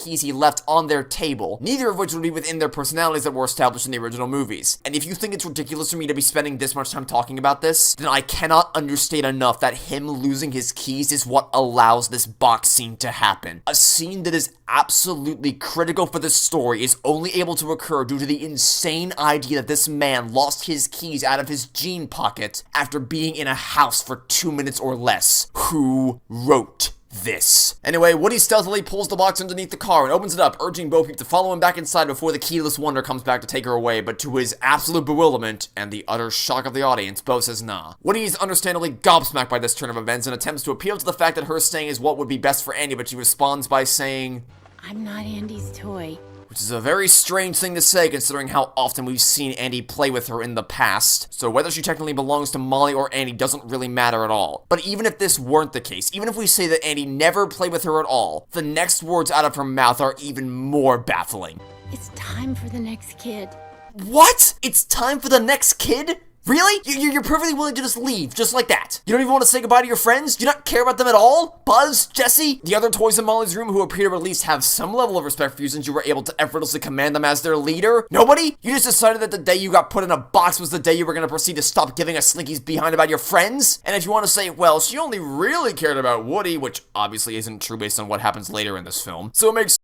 keys he left on their table, neither of which would be within their personalities that were established in the original movies. And if you think it's ridiculous for me to be spending this much time talking about this, then I cannot understate enough that him losing his keys is what allows this box scene to happen. A scene that is absolutely critical for the story is only able to occur due to the insane idea that this man lost his keys out of his jean pocket after being in a house for 2 minutes or less. Who wrote this? Anyway, Woody stealthily pulls the box underneath the car and opens it up, urging Bo Peep to follow him back inside before the keyless wonder comes back to take her away, but to his absolute bewilderment and the utter shock of the audience, Bo says nah. Woody is understandably gobsmacked by this turn of events and attempts to appeal to the fact that her staying is what would be best for Andy, but she responds by saying, "I'm not Andy's toy." Which is a very strange thing to say considering how often we've seen Andy play with her in the past. So whether she technically belongs to Molly or Andy doesn't really matter at all. But even if this weren't the case, even if we say that Andy never played with her at all, the next words out of her mouth are even more baffling. "It's time for the next kid." What? It's time for the next kid? Really? You're perfectly willing to just leave, just like that? You don't even want to say goodbye to your friends? Do you not care about them at all? Buzz? Jesse? The other toys in Molly's room who appear to at least have some level of respect for you since you were able to effortlessly command them as their leader? Nobody? You just decided that the day you got put in a box was the day you were going to proceed to stop giving a slinky's behind about your friends? And if you want to say, well, she only really cared about Woody, which obviously isn't true based on what happens later in this film, so it makes